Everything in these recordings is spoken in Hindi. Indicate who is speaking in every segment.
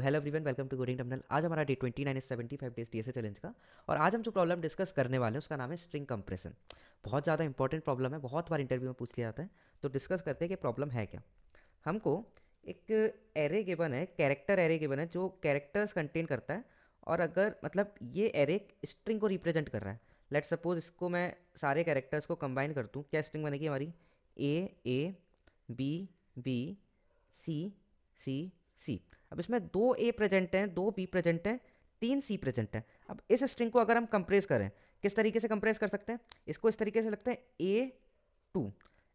Speaker 1: Hello everyone, welcome to coding terminal. आज हमारा day 29 is 75 days DSA challenge का। और आज हम जो प्रॉब्लम डिस्कस करने वाले हैं उसका नाम है स्ट्रिंग कंप्रेशन। बहुत ज़्यादा इंपॉर्टेंट प्रॉब्लम है, बहुत बार इंटरव्यू में पूछ लिया जाता है। तो डिस्कस करते हैं कि प्रॉब्लम है क्या। हमको एक एरे गिवन है, कैरेक्टर एरे गिवन है जो कैरेक्टर्स कंटेन करता है। और अगर मतलब ये एरे स्ट्रिंग को रिप्रेजेंट कर रहा है। लेट सपोज इसको मैं सारे कैरेक्टर्स को कंबाइन कर दूँ, क्या स्ट्रिंग बनेगी हमारी? ए बी बी सी सी सी। अब इसमें दो ए प्रेजेंट हैं, दो बी प्रेजेंट हैं, तीन सी प्रेजेंट हैं। अब इस स्ट्रिंग को अगर हम कंप्रेस करें, किस तरीके से कंप्रेस कर सकते हैं? इसको इस तरीके से लगता है A2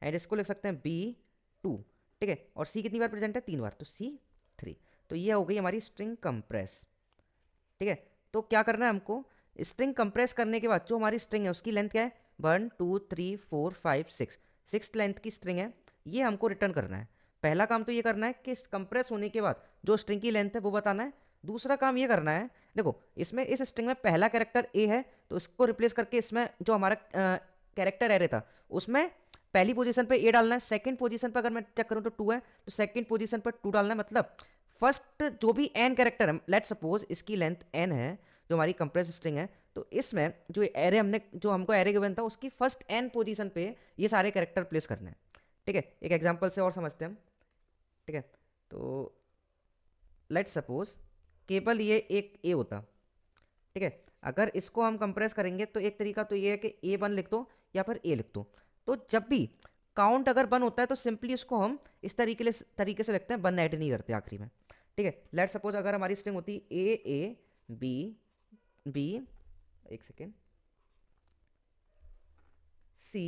Speaker 1: एंड इसको लिख सकते हैं B2। ठीक है, और सी कितनी बार प्रेजेंट है? 3 बार, तो C3। तो ये हो गई हमारी स्ट्रिंग कंप्रेस। ठीक है, तो क्या करना है हमको? स्ट्रिंग कंप्रेस करने के बाद जो हमारी स्ट्रिंग है उसकी लेंथ क्या है? 1 2 3 4 5 6, सिक्स लेंथ की स्ट्रिंग है। ये हमको रिटर्न करना है। पहला काम तो ये करना है कि कंप्रेस होने के बाद जो स्ट्रिंग की लेंथ है वो बताना है। दूसरा काम ये करना है, देखो इसमें इस स्ट्रिंग में पहला कैरेक्टर ए है, तो इसको रिप्लेस करके इसमें जो हमारा कैरेक्टर एरे था उसमें पहली पोजीशन पे ए डालना है। सेकंड पोजीशन पर अगर मैं चेक करूं तो 2 है, तो सेकंड पोजीशन पर 2 डालना है। मतलब फर्स्ट जो भी एन कैरेक्टर है, लेट सपोज इसकी लेंथ एन है जो हमारी कंप्रेस स्ट्रिंग है, तो इसमें जो एरे हमने जो हमको एरे गिवन था उसकी फर्स्ट एन पोजीशन पे ये सारे कैरेक्टर प्लेस करने हैं। ठीक है, एक एग्जांपल से और समझते हैं हम। ठीक है, तो लेट सपोज केवल ये एक ए होता। ठीक है, अगर इसको हम कंप्रेस करेंगे तो एक तरीका तो ये है कि A1 लिख दो या फिर ए लिख दो। तो जब भी काउंट अगर 1 होता है तो सिंपली उसको हम इस तरीके से लिखते हैं, 1 ऐड नहीं करते आखिरी में। ठीक है, लेट सपोज अगर हमारी स्ट्रिंग होती ए बी बी, एक second, C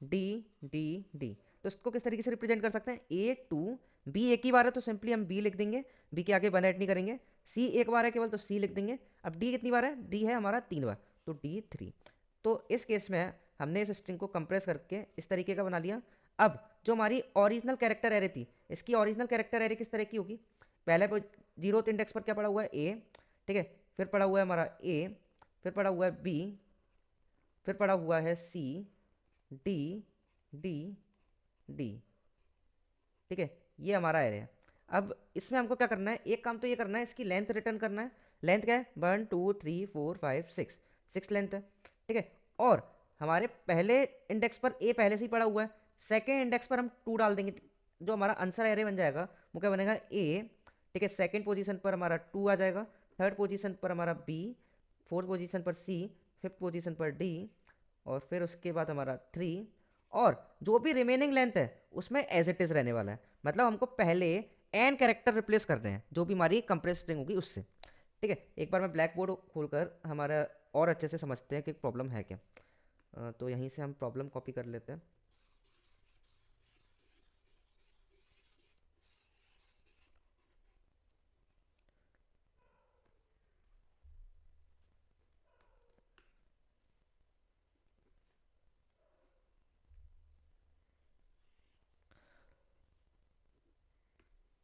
Speaker 1: D D D, तो इसको किस तरीके से रिप्रेजेंट कर सकते हैं? A2 बी एक ही बार है तो सिंपली हम बी लिख देंगे, बी के आगे 1 ऐड नहीं करेंगे। सी एक बार है केवल तो सी लिख देंगे। अब डी कितनी बार है? डी है हमारा 3 बार, तो D3। तो इस केस में हमने इस स्ट्रिंग को कंप्रेस करके इस तरीके का बना लिया। अब जो हमारी ओरिजिनल कैरेक्टर एरे थी, इसकी ओरिजिनल कैरेक्टर एरे किस तरह की होगी? पहले 0th इंडेक्स पर क्या पड़ा हुआ है? ए। ठीक है, फिर पड़ा हुआ है हमारा ए, फिर पड़ा हुआ है बी, फिर पड़ा हुआ है सी डी डी डी। ठीक है, ये हमारा एरे है। अब इसमें हमको क्या करना है? एक काम तो ये करना है, इसकी लेंथ रिटर्न करना है। लेंथ क्या है? 1 2 3 4 5 6, 6 लेंथ है। ठीक है, और हमारे पहले इंडेक्स पर ए पहले से ही पड़ा हुआ है, सेकेंड इंडेक्स पर हम 2 डाल देंगे। जो हमारा आंसर एरे बन जाएगा वो क्या बनेगा? ए। ठीक है, सेकेंड पोजीशन पर हमारा 2 आ जाएगा, थर्ड पोजीशन पर हमारा बी, फोर्थ पोजीशन पर सी, फिफ्थ पोजीशन पर डी, और फिर उसके बाद हमारा 3। और जो भी रिमेनिंग लेंथ है उसमें एज इट इज रहने वाला है। मतलब हमको पहले एन कैरेक्टर रिप्लेस करने हैं जो भी हमारी कंप्रेस स्ट्रिंग होगी उससे। ठीक है, एक बार मैं ब्लैक बोर्ड खोलकर हमारा और अच्छे से समझते हैं कि प्रॉब्लम है क्या। तो यहीं से हम प्रॉब्लम कॉपी कर लेते हैं।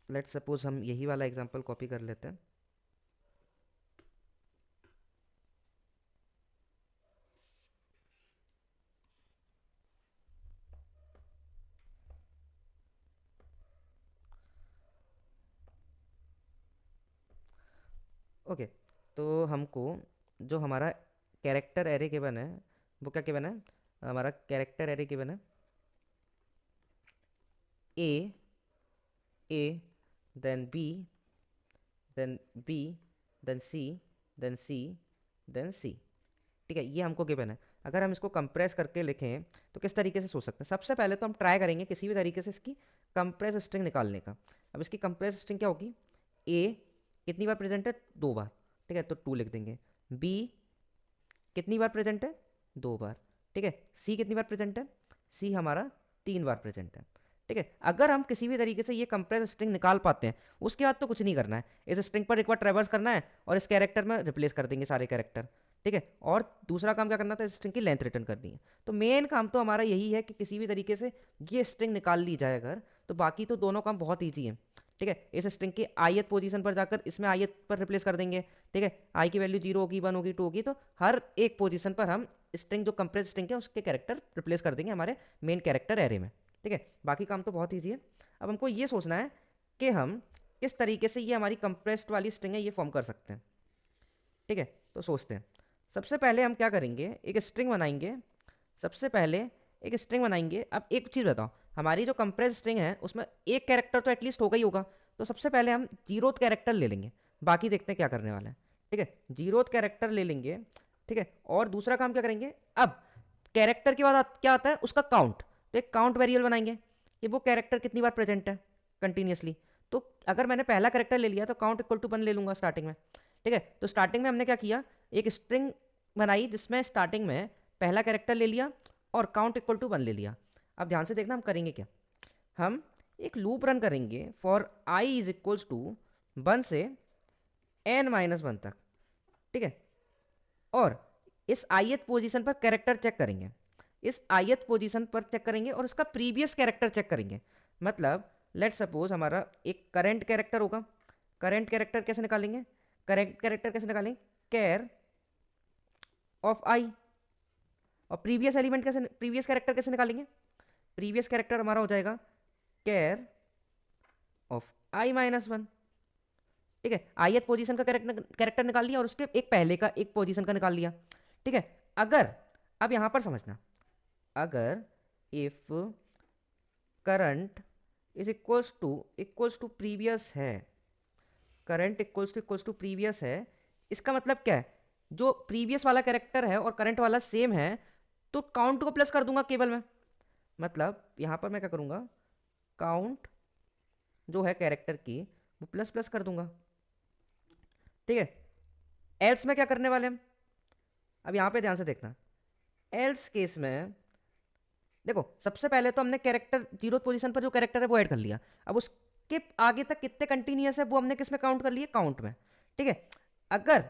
Speaker 1: लेट सपोज हम यही वाला एग्जांपल कॉपी कर लेते हैं। ओके, तो हमको जो हमारा कैरेक्टर एरे गिवन है वो क्या गिवन है? हमारा कैरेक्टर एरे गिवन है A A, then B, then B, then C, then C, then C. ठीक है, ये हमको गिवन है। अगर हम इसको कंप्रेस करके लिखें तो किस तरीके से सोच सकते हैं? सबसे पहले तो हम ट्राई करेंगे किसी भी तरीके से इसकी कंप्रेस स्ट्रिंग निकालने का। अब इसकी कंप्रेस स्ट्रिंग क्या होगी? ए कितनी बार प्रेजेंट है? 2 बार। ठीक है, तो 2 लिख देंगे। बी कितनी बार प्रेजेंट है? 2 बार। ठीक है, सी कितनी बार प्रेजेंट है? सी हमारा 3 बार प्रेजेंट है। ठीक है, अगर हम किसी भी तरीके से ये कंप्रेस स्ट्रिंग निकाल पाते हैं उसके बाद तो कुछ नहीं करना है, इस स्ट्रिंग पर एक बार ट्रेवर्स करना है और इस कैरेक्टर में रिप्लेस कर देंगे सारे कैरेक्टर। ठीक है, और दूसरा काम क्या करना था? इस स्ट्रिंग की लेंथ रिटर्न करनी है। तो मेन काम तो हमारा यही है कि किसी भी तरीके से ये स्ट्रिंग निकाल ली जाए अगर, तो बाकी तो दोनों काम बहुत ईजी है। ठीक है, इस स्ट्रिंग की ith पोजीशन पर जाकर इसमें ith पर रिप्लेस कर देंगे। ठीक है, आई की वैल्यू 0 होगी, 1 होगी, 2 होगी, तो हर एक पोजीशन पर हम स्ट्रिंग जो कंप्रेस स्ट्रिंग है उसके कैरेक्टर रिप्लेस कर देंगे हमारे मेन कैरेक्टर एरे में। ठीक है, बाकी काम तो बहुत ईजी है। अब हमको ये सोचना है कि हम किस तरीके से ये हमारी कंप्रेस्ड वाली स्ट्रिंग है ये फॉर्म कर सकते हैं। ठीक है, तो सोचते हैं। सबसे पहले हम क्या करेंगे, एक स्ट्रिंग बनाएंगे। सबसे पहले एक स्ट्रिंग बनाएंगे। अब एक चीज़ बताओ, हमारी जो कंप्रेस स्ट्रिंग है उसमें एक कैरेक्टर तो एटलीस्ट होगा ही होगा। तो सबसे पहले हम जीरोथ कैरेक्टर ले लेंगे, बाकी देखते हैं क्या करने वाला है। ठीक है, जीरोथ कैरेक्टर ले लेंगे। ठीक है, और दूसरा काम क्या करेंगे, अब कैरेक्टर के बाद क्या आता है, उसका काउंट। तो एक काउंट वेरिएबल बनाएंगे कि वो कैरेक्टर कितनी बार प्रेजेंट है कंटिन्यूसली। तो अगर मैंने पहला कैरेक्टर ले लिया तो काउंट इक्वल टू 1 ले लूँगा स्टार्टिंग में। ठीक है, तो स्टार्टिंग में हमने क्या किया, एक स्ट्रिंग बनाई जिसमें स्टार्टिंग में पहला कैरेक्टर ले लिया और काउंट इक्वल टू 1 ले लिया। अब ध्यान से देखना हम करेंगे क्या, हम एक लूप रन करेंगे for i is equals to 1 से n-1 तक। ठीक है, और इस ith पोजीशन पर कैरेक्टर चेक करेंगे, इस ith पोजीशन पर चेक करेंगे और उसका प्रीवियस कैरेक्टर चेक करेंगे। मतलब लेट सपोज हमारा एक करंट कैरेक्टर होगा। करंट कैरेक्टर कैसे निकालेंगे, करंट कैरेक्टर कैसे निकालेंगे, कैर ऑफ आई। और प्रीवियस एलिमेंट कैसे, प्रीवियस कैरेक्टर कैसे निकालेंगे, प्रीवियस कैरेक्टर हमारा हो जाएगा कैर ऑफ i-1। ठीक है, ith पोजीशन का कैरेक्टर निकाल लिया और उसके एक पहले का एक पोजीशन का निकाल लिया। ठीक है, अगर, अब यहां पर समझना, अगर if current is equals to previous है, करंट इक्वल्स टू प्रीवियस है, इसका मतलब क्या है, जो प्रीवियस वाला कैरेक्टर है और करंट वाला सेम है तो काउंट को प्लस कर दूंगा केवल में। मतलब यहां पर मैं क्या करूंगा, काउंट जो है कैरेक्टर की वो प्लस प्लस कर दूंगा। ठीक है, एल्स में क्या करने वाले हम, अब यहां पे ध्यान से देखना। एल्स केस में देखो, सबसे पहले तो हमने कैरेक्टर जीरो पोजीशन पर जो कैरेक्टर है वो ऐड कर लिया। अब उसके आगे तक कितने कंटिन्यूअस है वो हमने किस में काउंट कर लिए, काउंट में। ठीक है, अगर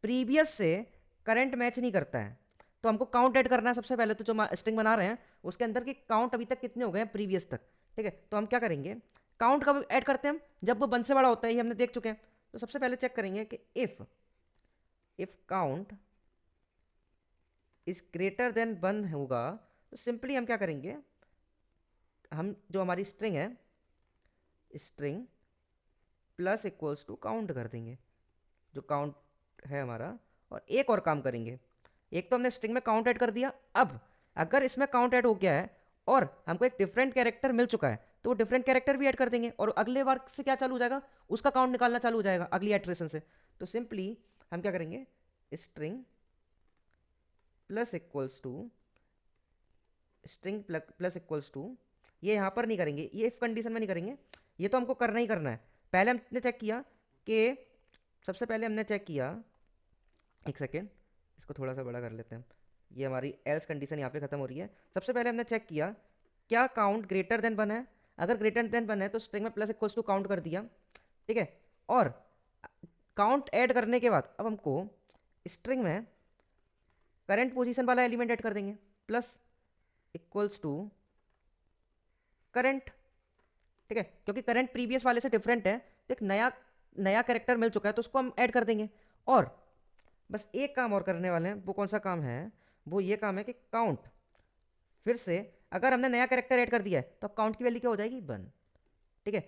Speaker 1: प्रीवियस से करंट मैच नहीं करता है तो हमको काउंट ऐड करना है। सबसे पहले तो जो स्ट्रिंग बना रहे हैं उसके अंदर के काउंट अभी तक कितने हो गए हैं प्रीवियस तक। ठीक है, तो हम क्या करेंगे, काउंट कब ऐड करते हैं हम, जब वो 1 से बड़ा होता है, ये हमने देख चुके हैं। तो सबसे पहले चेक करेंगे कि if count is greater than 1 होगा तो सिंपली हम क्या करेंगे, हम जो हमारी स्ट्रिंग है, string plus equals to count कर देंगे, जो काउंट है हमारा। और एक और काम करेंगे, एक तो हमने स्ट्रिंग में काउंट ऐड कर दिया। अब अगर इसमें काउंट ऐड हो गया है और हमको एक डिफरेंट कैरेक्टर मिल चुका है तो वो डिफरेंट कैरेक्टर भी ऐड कर देंगे और अगले बार से क्या चालू हो जाएगा, उसका काउंट निकालना चालू हो जाएगा अगली इटरेशन से। तो सिंपली हम क्या करेंगे, string plus equals to, string plus equals to, ये यहाँ पर नहीं करेंगे, ये इफ कंडीशन में नहीं करेंगे, ये तो हमको करना ही करना है। पहले हमने चेक किया कि, सबसे पहले हमने चेक किया, एक सेकेंड इसको थोड़ा सा बड़ा कर लेते हैं, ये हमारी एल्स कंडीशन यहाँ पे खत्म हो रही है। सबसे पहले हमने चेक किया क्या काउंट ग्रेटर देन 1 है, अगर ग्रेटर देन 1 है तो स्ट्रिंग में प्लस इक्वल्स टू काउंट कर दिया। ठीक है, और काउंट ऐड करने के बाद अब हमको स्ट्रिंग में करंट पोजीशन वाला एलिमेंट ऐड कर देंगे, प्लस इक्वल्स टू करंट। ठीक है, क्योंकि करंट प्रीवियस वाले से डिफरेंट है तो एक नया नया कैरेक्टर मिल चुका है तो उसको हम ऐड कर देंगे। और बस एक काम और करने वाले हैं, वो कौन सा काम है, वो ये काम है कि काउंट, फिर से अगर हमने नया कैरेक्टर ऐड कर दिया है तो अब काउंट की वैल्यू क्या हो जाएगी, 1। ठीक है,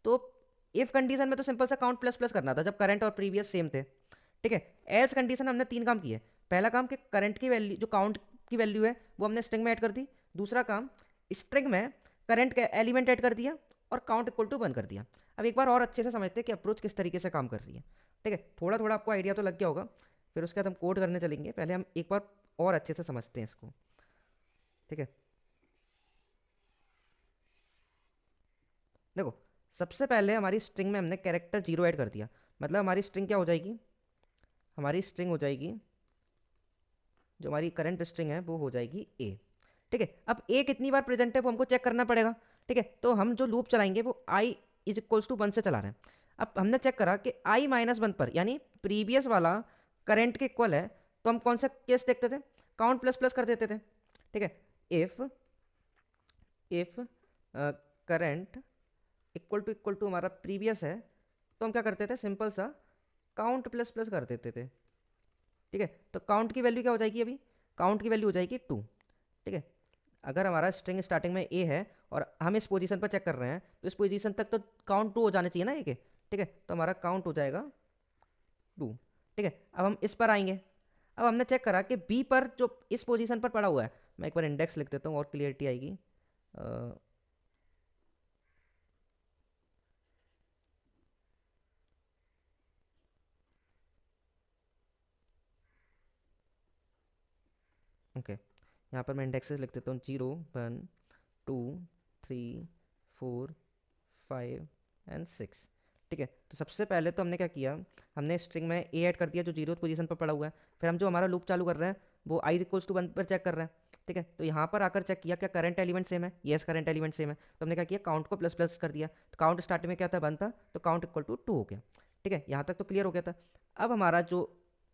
Speaker 1: तो इफ कंडीशन में तो सिंपल सा काउंट प्लस प्लस करना था जब करंट और प्रीवियस सेम थे। ठीक है, एल्स कंडीशन हमने 3 काम किए। पहला काम कि करंट की वैल्यू, जो काउंट की वैल्यू है वो हमने स्ट्रिंग में ऐड कर दी। दूसरा काम, स्ट्रिंग में करंट का एलिमेंट ऐड कर दिया और काउंट इक्वल टू 1 कर दिया। अब एक बार और अच्छे से समझते हैं कि अप्रोच किस तरीके से काम कर रही है। ठीक है, थोड़ा थोड़ा आपको आइडिया तो लग गया होगा, फिर उसके बाद हम कोड करने चलेंगे। पहले हम एक बार और अच्छे से समझते हैं इसको। ठीक है, देखो, सबसे पहले हमारी स्ट्रिंग में हमने कैरेक्टर 0 ऐड कर दिया। मतलब हमारी स्ट्रिंग क्या हो जाएगी, हमारी स्ट्रिंग हो जाएगी, जो हमारी करंट स्ट्रिंग है वो हो जाएगी ए। ठीक है, अब ए कितनी बार प्रेजेंट है वो हमको चेक करना पड़ेगा। ठीक है, तो हम जो लूप चलाएंगे वो आई इज इक्वल्स टू 1 से चला रहे हैं। अब हमने चेक करा कि i-1 पर, यानी प्रीवियस वाला करंट के इक्वल है, तो हम कौन सा केस देखते थे, काउंट प्लस प्लस कर देते थे। ठीक है, इफ करंट इक्वल टू हमारा प्रीवियस है तो हम क्या करते थे, सिंपल सा काउंट प्लस प्लस कर देते थे। ठीक है, तो काउंट की वैल्यू क्या हो जाएगी, अभी काउंट की वैल्यू हो जाएगी 2। ठीक है, अगर हमारा स्ट्रिंग स्टार्टिंग में ए है और हम इस पोजीशन पर चेक कर रहे हैं तो इस पोजीशन तक तो काउंट 2 हो जाना चाहिए ना ए के। ठीक है, तो हमारा काउंट हो जाएगा 2। ठीक है, अब हम इस पर आएंगे। अब हमने चेक करा कि बी पर जो इस पोजीशन पर पड़ा हुआ है, मैं एक बार इंडेक्स लिख देता हूँ और क्लियरिटी आएगी। ओके, यहाँ पर मैं इंडेक्सेस लिख देता हूँ 0 1 2 3 4 5 एंड 6। ठीक है, तो सबसे पहले तो हमने क्या किया, हमने स्ट्रिंग में ए ऐड कर दिया जो जीरो पोजीशन पर पड़ा हुआ है। फिर हम जो हमारा लूप चालू कर रहे हैं वो आई इक्वल्स टू 1 पर चेक कर रहे हैं। ठीक है, तो यहाँ पर आकर चेक किया क्या करंट एलिमेंट सेम है, येस करंट एलिमेंट सेम है। तो हमने क्या किया, काउंट को प्लस प्लस कर दिया। तो काउंट स्टार्टिंग में क्या था, 1 था, तो काउंट इक्वल टू 2 हो गया। ठीक है, यहाँ तक तो क्लियर हो गया था। अब हमारा जो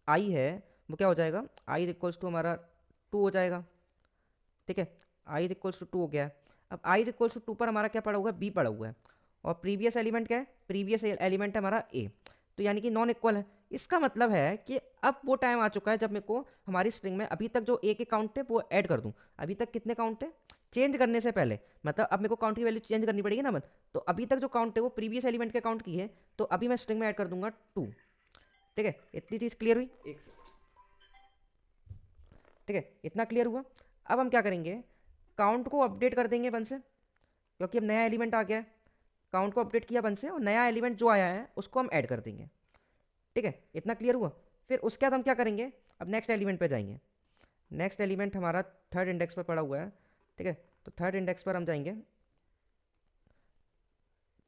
Speaker 1: आई है वो क्या हो जाएगा, आई इक्वल्स टू हमारा 2 हो जाएगा। ठीक है, आई इक्वल्स टू 2 हो गया है। अब आई इक्वल्स टू 2 पर हमारा क्या पड़ा हुआ है, बी पड़ा हुआ है। और प्रीवियस एलिमेंट क्या है, प्रीवियस एलिमेंट है हमारा ए। तो यानी कि नॉन इक्वल है। इसका मतलब है कि अब वो टाइम आ चुका है जब मेरे को हमारी स्ट्रिंग में अभी तक जो ए के काउंट थे वो ऐड कर दूं। अभी तक कितने काउंट थे, चेंज करने से पहले, मतलब अब मेरे को काउंट की वैल्यू चेंज करनी पड़ेगी ना। तो अभी तक जो काउंट है वो प्रीवियस एलिमेंट के काउंट की है, तो अभी मैं स्ट्रिंग में ऐड कर दूंगा 2। ठीक है, इतनी चीज़ क्लियर हुई। ठीक है, इतना क्लियर हुआ। अब हम क्या करेंगे, काउंट को अपडेट कर देंगे 1 से, क्योंकि अब नया एलिमेंट आ गया है। काउंट को अपडेट किया 1 से और नया एलिमेंट जो आया है उसको हम ऐड कर देंगे। ठीक है, इतना क्लियर हुआ। फिर उसके बाद हम क्या करेंगे, अब नेक्स्ट एलिमेंट पे जाएंगे। नेक्स्ट एलिमेंट हमारा थर्ड इंडेक्स पर पड़ा हुआ है। ठीक है, तो थर्ड इंडेक्स पर हम जाएंगे।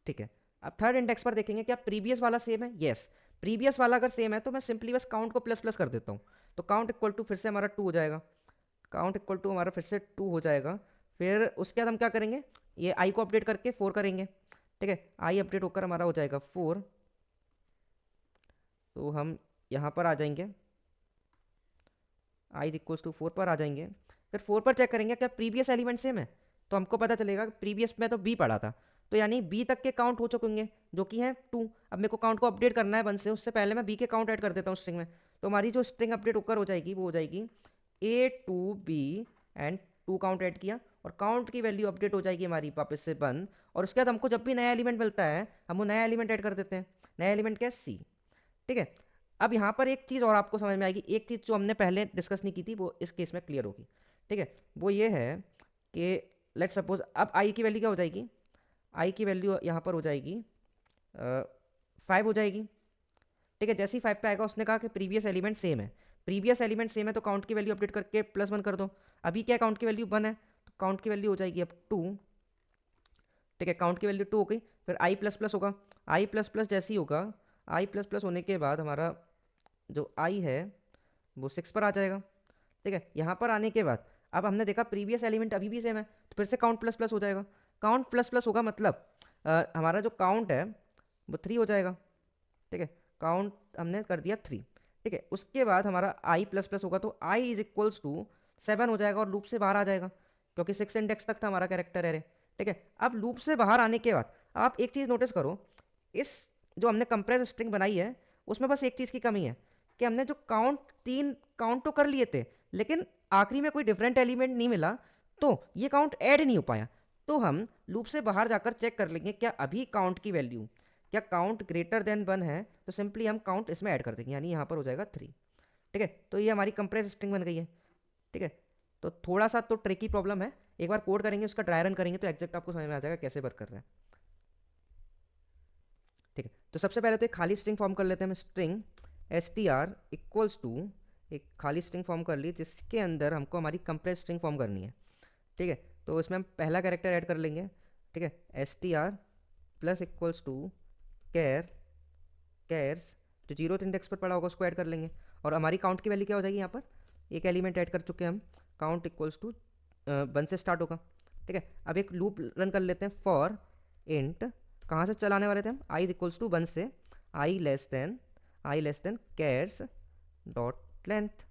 Speaker 1: ठीक है, अब थर्ड इंडेक्स पर देखेंगे क्या प्रीवियस वाला सेम है, यस। प्रीवियस वाला अगर सेम है तो मैं सिंपली बस काउंट को प्लस प्लस कर देता हूँ। तो काउंट इक्वल टू फिर से हमारा 2 हो जाएगा। काउंट इक्वल टू हमारा फिर से 2 हो जाएगा। फिर उसके बाद हम क्या करेंगे, ये आई को अपडेट करके 4 करेंगे। ठीक है, आई अपडेट होकर हमारा हो जाएगा 4। तो हम यहाँ पर आ जाएंगे, आई इक्वल्स टू 4 पर आ जाएंगे। फिर 4 पर चेक करेंगे क्या प्रीवियस एलिमेंट सेम है। तो हमको पता चलेगा प्रीवियस में तो बी पड़ा था, तो यानी बी तक के काउंट हो चुके होंगे जो कि हैं 2। अब मेरे को काउंट को अपडेट करना है 1 से, उससे पहले मैं बी के काउंट ऐड कर देता हूँ स्ट्रिंग में। तो हमारी जो स्ट्रिंग अपडेट होकर हो जाएगी वो हो जाएगी A2B एंड 2 काउंट ऐड किया, और काउंट की वैल्यू अपडेट हो जाएगी हमारी वापस से 1। और उसके बाद हमको जब भी नया एलिमेंट मिलता है हम वो नया एलिमेंट ऐड कर देते हैं। नया एलिमेंट क्या है, सी। ठीक है, अब यहाँ पर एक चीज़ और आपको समझ में आएगी, एक चीज़ जो हमने पहले डिस्कस नहीं की थी वो इस केस में क्लियर होगी। ठीक है, वो ये है कि लेट सपोज अब आई की वैल्यू क्या हो जाएगी, आई की वैल्यू यहाँ पर हो जाएगी 5 हो जाएगी। ठीक है, जैसे ही 5 पे आएगा उसने कहा कि प्रीवियस एलिमेंट सेम है। प्रीवियस एलिमेंट सेम है तो काउंट की वैल्यू अपडेट करके +1 कर दो। अभी क्या काउंट की वैल्यू 1 है, तो काउंट की वैल्यू हो जाएगी अब 2। ठीक है, काउंट की वैल्यू 2 हो गई। फिर आई प्लस प्लस होगा, आई प्लस प्लस जैसे ही होगा, आई प्लस प्लस होने के बाद हमारा जो आई है वो 6 पर आ जाएगा। ठीक है, यहाँ पर आने के बाद अब हमने देखा प्रीवियस एलिमेंट अभी भी सेम है, तो फिर से काउंट प्लस प्लस हो जाएगा। काउंट प्लस प्लस होगा मतलब हमारा जो काउंट है वो 3 हो जाएगा। ठीक है, काउंट हमने कर दिया 3। ठीक है, उसके बाद हमारा आई प्लस प्लस होगा तो आई इज इक्वल्स टू 7 हो जाएगा और लूप से बाहर आ जाएगा, क्योंकि 6 इंडेक्स तक था हमारा कैरेक्टर एरे। ठीक है, अब लूप से बाहर आने के बाद आप एक चीज़ नोटिस करो, इस जो हमने कंप्रेस स्ट्रिंग बनाई है उसमें बस एक चीज़ की कमी है कि हमने जो काउंट 3 काउंट तो कर लिए थे, लेकिन आखिरी में कोई डिफरेंट एलिमेंट नहीं मिला, तो ये काउंट ऐड नहीं हो पाया। तो हम लूप से बाहर जाकर चेक कर लेंगे क्या अभी काउंट की वैल्यू, क्या काउंट ग्रेटर देन 1 है, तो सिंपली हम काउंट इसमें ऐड कर देंगे, यानी यहाँ पर हो जाएगा 3। ठीक है, तो ये हमारी कंप्रेस स्ट्रिंग बन गई है। ठीक है, तो थोड़ा सा तो ट्रिकी प्रॉब्लम है, एक बार कोड करेंगे उसका ड्राई रन करेंगे तो एग्जैक्ट आपको समझ में आ जाएगा कैसे वर्क कर रहा है। ठीक है, तो सबसे पहले तो एक खाली स्ट्रिंग फॉर्म कर लेते हैं हम। स्ट्रिंग str इक्वल्स टू एक खाली स्ट्रिंग फॉर्म कर ली जिसके अंदर हमको हमारी कंप्रेस स्ट्रिंग फॉर्म करनी है। ठीक है, तो इसमें हम पहला कैरेक्टर ऐड कर लेंगे। ठीक है, str plus equals to char, chars जो जीरो इंडेक्स पर पड़ा होगा उसको ऐड कर लेंगे। और हमारी काउंट की वैल्यू क्या हो जाएगी, यहाँ पर एक एलिमेंट ऐड कर चुके हैं हम, काउंट इक्वल्स टू 1 से स्टार्ट होगा। ठीक है, अब एक लूप रन कर लेते हैं फॉर इंट, कहाँ से चलाने वाले थे हम, आई इक्वल्स टू 1 से I less than chars dot length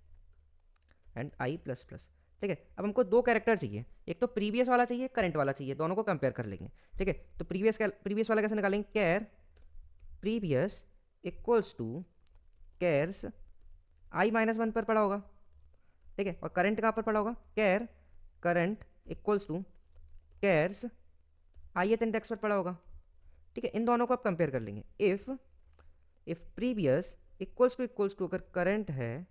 Speaker 1: and I plus plus. ठीक है, अब हमको 2 कैरेक्टर चाहिए, एक तो प्रीवियस वाला चाहिए, करंट वाला चाहिए, दोनों को कंपेयर कर लेंगे। ठीक है, तो प्रीवियस वाला कैसे निकालेंगे, char previous equals to chars i-1 पर पड़ा होगा। ठीक है, और करंट कहाँ पर पड़ा होगा, char current equals to chars ith index पर पड़ा होगा। ठीक है, इन दोनों को आप कंपेयर कर लेंगे। इफ़ प्रीवियस इक्वल्स टू अगर करंट है,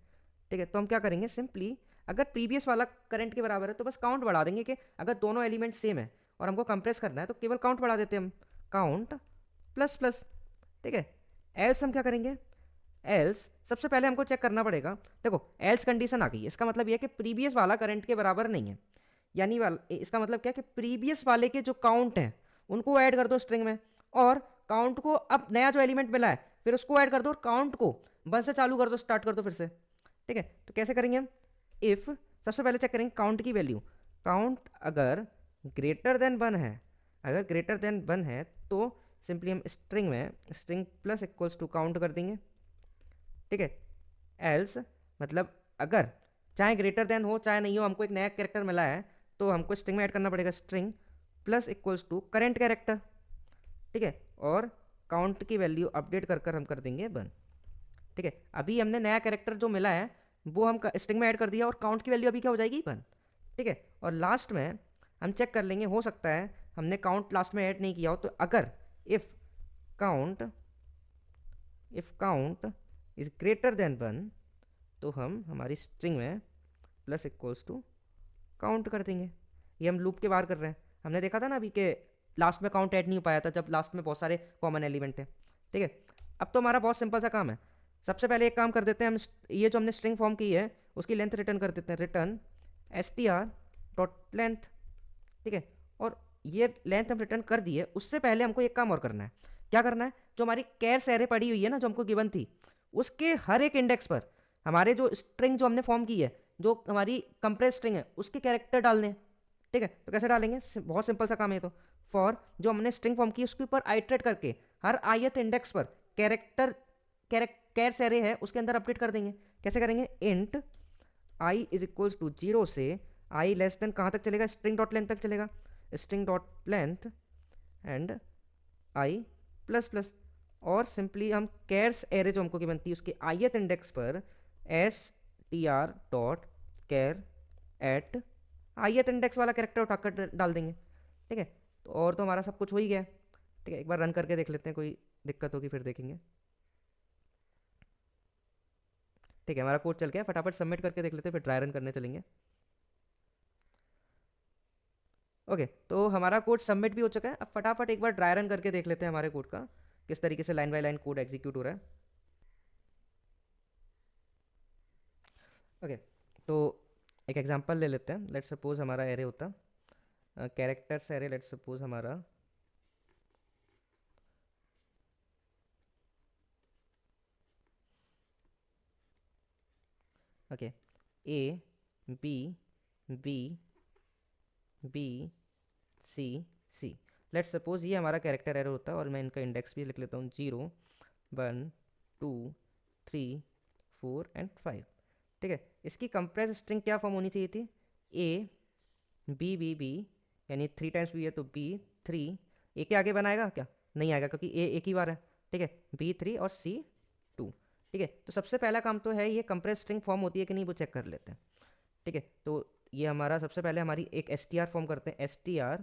Speaker 1: ठीक है, तो हम क्या करेंगे, सिंपली अगर प्रीवियस वाला करंट के बराबर है तो बस काउंट बढ़ा देंगे कि अगर दोनों एलिमेंट सेम है और हमको कंप्रेस करना है तो केवल काउंट बढ़ा देते हैं हम, काउंट प्लस प्लस। ठीक है, एल्स हम क्या करेंगे, एल्स सबसे पहले हमको चेक करना पड़ेगा। देखो एल्स कंडीशन आ गई, इसका मतलब यह है कि प्रीवियस वाला करंट के बराबर नहीं है, यानी इसका मतलब क्या है कि प्रीवियस वाले के जो काउंट हैं उनको ऐड कर दो स्ट्रिंग में, और काउंट को अब नया जो एलिमेंट मिला है फिर उसको ऐड कर दो और काउंट को 1 से चालू कर दो, स्टार्ट कर दो फिर से। ठीक है, तो कैसे करेंगे हम, इफ़ सबसे पहले चेक करेंगे काउंट की वैल्यू, काउंट अगर ग्रेटर देन 1 है, अगर ग्रेटर देन 1 है तो सिंपली हम स्ट्रिंग में string plus equals to count कर देंगे। ठीक है, एल्स मतलब अगर चाहे ग्रेटर देन हो चाहे नहीं हो, हमको एक नया कैरेक्टर मिला है तो हमको स्ट्रिंग में ऐड करना पड़ेगा string plus equals to current character. ठीक है, और काउंट की वैल्यू अपडेट कर कर हम कर देंगे 1। ठीक है, अभी हमने नया कैरेक्टर जो मिला है वो हम स्ट्रिंग में ऐड कर दिया और काउंट की वैल्यू अभी क्या हो जाएगी 1। ठीक है, और लास्ट में हम चेक कर लेंगे, हो सकता है हमने काउंट लास्ट में ऐड नहीं किया हो, तो अगर if count is greater than 1 तो हम हमारी स्ट्रिंग में प्लस इक्वल्स टू काउंट कर देंगे। ये हम लूप के बाहर कर रहे हैं, हमने देखा था ना अभी कि लास्ट में काउंट ऐड नहीं हो पाया था जब लास्ट में बहुत सारे कॉमन एलिमेंट हैं। ठीक है, अब तो हमारा बहुत सिंपल सा काम है, सबसे पहले एक काम कर देते हैं हम, ये जो हमने स्ट्रिंग फॉर्म की है उसकी लेंथ रिटर्न कर देते हैं, रिटर्न str.length। ठीक है, और ये लेंथ हम रिटर्न कर दिए, उससे पहले हमको एक काम और करना है। क्या करना है, जो हमारी कैर्स एरे पड़ी हुई है ना जो हमको गिवन थी, उसके हर एक इंडेक्स पर हमारे जो स्ट्रिंग जो हमने फॉर्म की है, जो हमारी कंप्रेस स्ट्रिंग है, उसके कैरेक्टर डालने। ठीक है, तो कैसे डालेंगे, बहुत सिंपल सा काम है। तो फॉर जो हमने स्ट्रिंग फॉर्म की उसके ऊपर आइट्रेट करके हर ith इंडेक्स पर कैरेक्टर कैर्स एरे है उसके अंदर अपडेट कर देंगे। कैसे करेंगे, int i is equals to 0 से आई लेस देन कहाँ तक चलेगा, स्ट्रिंग डॉट लेंथ तक चलेगा, string dot length and I plus plus, और सिंपली हम कैर्स एरे जो हमको की बनती है उसके ith इंडेक्स पर str.care एट ith इंडेक्स वाला कैरेक्टर उठाकर डाल देंगे। ठीक है, तो और तो हमारा सब कुछ हो ही गया। ठीक है, एक बार रन करके देख लेते हैं, कोई दिक्कत होगी फिर देखेंगे। ठीक है, हमारा कोड चल गया, फटाफट सबमिट करके देख लेते हैं फिर ड्राई रन करने चलेंगे। ओके, तो हमारा कोड सबमिट भी हो चुका है, अब फटाफट एक बार ड्राई रन करके देख लेते हैं हमारे कोड का किस तरीके से line by line code execute हो रहा है। ओके, तो एक एग्जांपल ले लेते हैं, लेट्स सपोज हमारा एरे होता कैरेक्टर्स एरे, लेट्स सपोज हमारा okay A B B B C C, let's suppose ये हमारा कैरेक्टर एरे होता है, और मैं इनका इंडेक्स भी लिख लेता हूँ 0 1 2 3 4 एंड 5। ठीक है, इसकी कंप्रेस स्ट्रिंग क्या फॉर्म होनी चाहिए थी, ए बी बी, यानी 3 टाइम्स बी है तो बी 3, ए के आगे बनाएगा क्या, नहीं आएगा क्योंकि ए एक ही बार है। ठीक है, बी 3 और सी 2। ठीक है, तो सबसे पहला काम तो है ये कंप्रेस स्ट्रिंग फॉर्म होती है कि नहीं वो चेक कर लेते हैं। ठीक है, तो ये हमारा सबसे पहले हमारी एक str फॉर्म करते हैं, str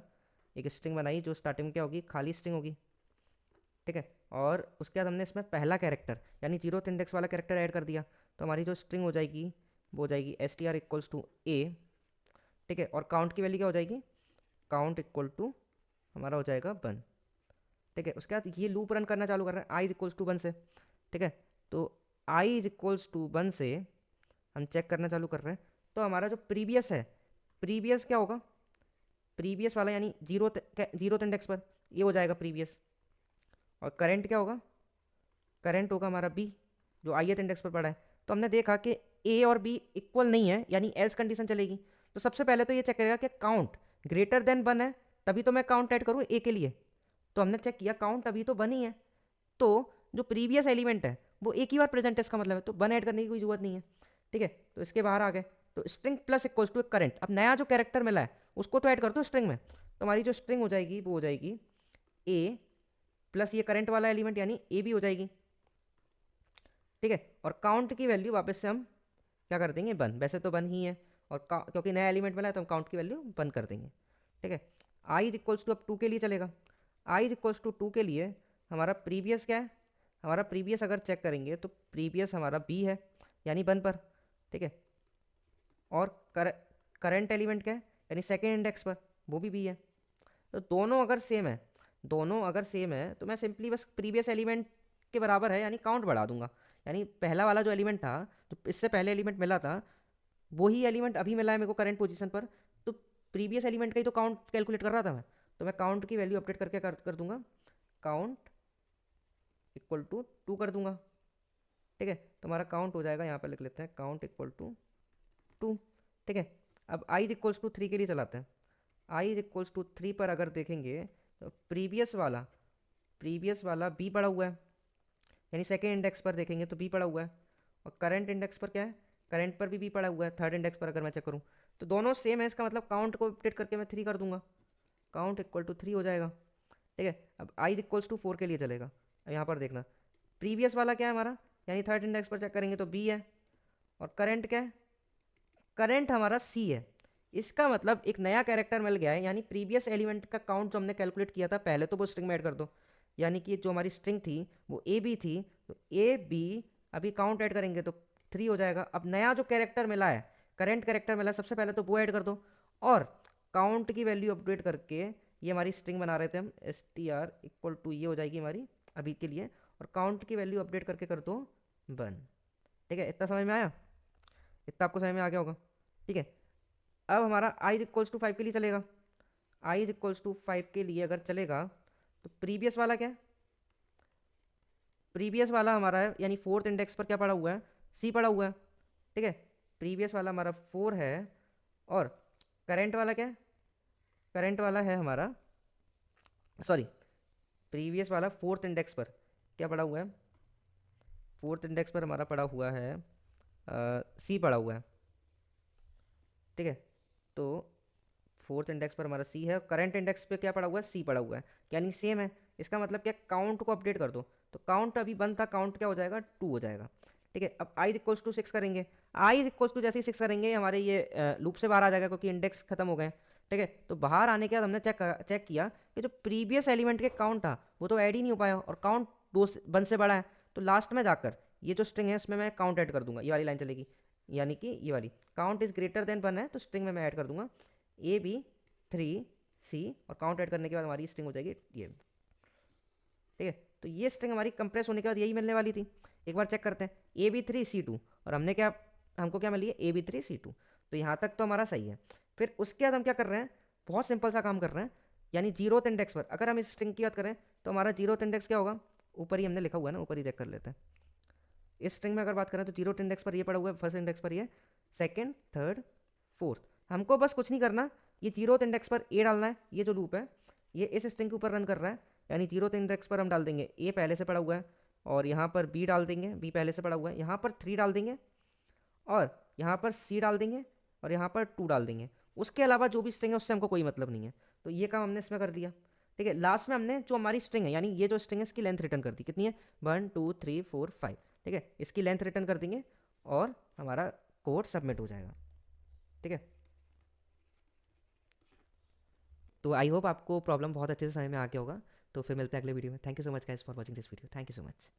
Speaker 1: एक स्ट्रिंग बनाई जो स्टार्टिंग में क्या होगी, खाली स्ट्रिंग होगी। ठीक है, और उसके बाद हमने इसमें पहला कैरेक्टर यानी 0th इंडेक्स वाला कैरेक्टर ऐड कर दिया, तो हमारी जो स्ट्रिंग हो जाएगी वो हो जाएगी str इक्वल्स टू a। ठीक है, और काउंट की वैल्यू क्या हो जाएगी, काउंट इक्वल टू हमारा हो जाएगा 1। ठीक है, उसके बाद ये लूप रन करना चालू कर रहे हैं i इज इक्वल्स टू 1 से। ठीक है, तो i इज इक्वल्स टू 1 से हम चेक करना चालू कर रहे हैं, तो हमारा जो प्रीवियस है, प्रीवियस क्या होगा, प्रीवियस वाला यानी 0th इंडेक्स पर ये हो जाएगा प्रीवियस, और करंट क्या होगा, करंट होगा हमारा b जो ith इंडेक्स पर पड़ा है। तो हमने देखा कि a और b इक्वल नहीं है यानी एल्स कंडीशन चलेगी, तो सबसे पहले तो ये चेक करेगा कि काउंट ग्रेटर देन 1 है, तभी तो मैं काउंट ऐड करूँ a के लिए। तो हमने चेक किया काउंट अभी तो 1 ही है, तो जो प्रीवियस एलिमेंट है वो एक ही बार प्रेजेंट है, इसका मतलब है तो 1 ऐड करने की कोई जरूरत नहीं है। ठीक है, तो इसके बाहर आ गए, तो string plus equals to current, अब नया जो कैरेक्टर मिला है उसको तो ऐड कर दो स्ट्रिंग में, तो हमारी जो स्ट्रिंग हो जाएगी वो हो जाएगी ए प्लस ये करंट वाला एलिमेंट यानी ए भी हो जाएगी। ठीक है, और काउंट की वैल्यू वापस से हम क्या कर देंगे 1, वैसे तो 1 ही है, और क्योंकि नया एलिमेंट मिला है तो हम काउंट की वैल्यू 1 कर देंगे। ठीक है, आई इज इक्वल्स टू अब 2 के लिए चलेगा, आई इज इक्वल्स टू 2 के लिए हमारा प्रीवियस क्या है, हमारा प्रीवियस अगर चेक करेंगे तो प्रीवियस हमारा बी है यानी 1 पर, ठीक है। और करंट एलिमेंट क्या है यानी सेकेंड इंडेक्स पर, वो भी बी है। तो दोनों अगर सेम है, दोनों अगर सेम है तो मैं सिंपली बस प्रीवियस एलिमेंट के बराबर है यानी काउंट बढ़ा दूंगा। यानी पहला वाला जो एलिमेंट था, जो इससे पहले एलिमेंट मिला था, वही एलिमेंट अभी मिला है मेरे को करंट पोजीशन पर, तो प्रीवियस एलिमेंट का ही तो काउंट कैलकुलेट कर रहा था मैं, तो मैं काउंट की वैल्यू अपडेट करके कर दूंगा, काउंट इक्वल टू 2 कर दूंगा, ठीक है। तो हमारा काउंट हो जाएगा, यहाँ पर लिख लेते हैं काउंट इक्वल टू 2, ठीक है। अब आई इज इक्वल्स टू 3 के लिए चलाते हैं। आई इज इक्वल्स टू 3 पर अगर देखेंगे तो प्रीवियस वाला बी पड़ा हुआ है, यानी सेकेंड इंडेक्स पर देखेंगे तो बी पड़ा हुआ है। और करंट इंडेक्स पर क्या है, करंट पर भी बी पड़ा हुआ है, थर्ड इंडेक्स पर अगर मैं चेक करूँ तो दोनों सेम है। इसका मतलब काउंट को अपडेट करके मैं 3 कर दूंगा, काउंट इक्वल टू 3 हो जाएगा, ठीक है। अब आई इज इक्वल्स टू 4 के लिए चलेगा। अब यहाँ पर देखना प्रीवियस वाला क्या है हमारा, यानी थर्ड इंडेक्स पर चेक करेंगे तो बी है। और करंट क्या है, करंट हमारा सी है। इसका मतलब एक नया कैरेक्टर मिल गया है, यानी प्रीवियस एलिमेंट का काउंट जो हमने कैलकुलेट किया था पहले, तो वो स्ट्रिंग में ऐड कर दो। यानी कि जो हमारी स्ट्रिंग थी वो ए बी थी, तो ए बी अभी काउंट ऐड करेंगे तो 3 हो जाएगा। अब नया जो कैरेक्टर मिला है, करंट कैरेक्टर मिला है, सबसे पहले तो वो ऐड कर दो, और काउंट की वैल्यू अपडेट करके ये हमारी स्ट्रिंग बना रहे थे हम, S T R equal to ये हो जाएगी हमारी अभी के लिए, और काउंट की वैल्यू अपडेट करके कर दो 1, ठीक है। इतना समझ में आया, इतना आपको समझ में आ गया होगा, ठीक है। अब हमारा आई इज इक्वल्स टू 5 के लिए चलेगा। आई इज इक्वल्स टू 5 के लिए अगर चलेगा तो प्रीवियस वाला क्या है, प्रीवियस वाला हमारा है यानी फोर्थ इंडेक्स पर क्या पड़ा हुआ है, सी पड़ा हुआ है, ठीक है। प्रीवियस वाला हमारा 4 है। और करंट वाला क्या है, करंट वाला है हमारा, सॉरी, प्रीवियस वाला फोर्थ इंडेक्स पर क्या पड़ा हुआ है, फोर्थ इंडेक्स पर हमारा पड़ा हुआ है सी पड़ा हुआ है, ठीक है। तो फोर्थ इंडेक्स पर हमारा सी है, करंट इंडेक्स पे क्या पड़ा हुआ है, सी पड़ा हुआ है, यानी सेम है। इसका मतलब क्या, काउंट को अपडेट कर दो, तो काउंट अभी 1 था, काउंट क्या हो जाएगा 2 हो जाएगा, ठीक है। अब आई इक्वल्स टू 6 करेंगे, आई इक्वल्स टू जैसे ही 6 करेंगे हमारे ये लूप से बाहर आ जाएगा क्योंकि इंडेक्स खत्म हो गए, ठीक है। तो बाहर आने के बाद हमने चेक किया कि जो प्रीवियस एलिमेंट के काउंट था वो तो ऐड ही नहीं हो पाया, और काउंट 1 से बड़ा है, तो लास्ट में जाकर ये जो स्ट्रिंग है इसमें मैं काउंट ऐड कर दूंगा, ये वाली लाइन चलेगी, यानी कि ये वाली काउंट इज ग्रेटर देन 1 है, तो स्ट्रिंग में मैं ऐड कर दूंगा ए बी 3 सी, और काउंट ऐड करने के बाद हमारी स्ट्रिंग हो जाएगी ये, ठीक है। तो ये स्ट्रिंग हमारी कंप्रेस होने के बाद यही मिलने वाली थी। एक बार चेक करते हैं, ए बी 3 सी 2, और हमने क्या, हमको क्या मिली है, ए बी 3 सी 2, तो यहाँ तक तो हमारा सही है। फिर उसके बाद हम क्या कर रहे हैं, बहुत सिंपल सा काम कर रहे हैं, यानी जीरोथ इंडेक्स पर अगर हम इस स्ट्रिंग की बात करें तो हमारा जीरोथ इंडेक्स क्या होगा, ऊपर ही हमने लिखा हुआ है ना, ऊपर ही चेक कर लेते हैं। इस स्ट्रिंग में अगर बात करें तो जीरोथ इंडेक्स पर ये पड़ा हुआ है, फर्स्ट इंडेक्स पर ये, सेकेंड थर्ड फोर्थ। हमको बस कुछ नहीं करना, ये जीरोथ इंडेक्स पर ए डालना है, ये जो लूप है ये इस स्ट्रिंग के ऊपर रन कर रहा है, यानी जीरोथ इंडेक्स पर हम डाल देंगे ए पहले से पड़ा हुआ है, और यहाँ पर बी डाल देंगे, बी पहले से पड़ा हुआ है, यहाँ पर 3 डाल देंगे, और यहाँ पर सी डाल देंगे, और यहाँ पर 2 डाल देंगे। उसके अलावा जो भी स्ट्रिंग है उससे हमको कोई मतलब नहीं है, तो ये काम हमने इसमें कर दिया, ठीक है। लास्ट में हमने जो हमारी स्ट्रिंग है, यानी ये जो स्ट्रिंग है इसकी लेंथ रिटर्न कर दी, कितनी है 1 2 3 4 5, ठीक है। इसकी लेंथ रिटर्न कर देंगे और हमारा कोड सबमिट हो जाएगा, ठीक है। तो आई होप आपको प्रॉब्लम बहुत अच्छे से समझ में आ गया होगा। तो फिर मिलते हैं अगले वीडियो में। Thank you so much guys for watching this video, thank you so much.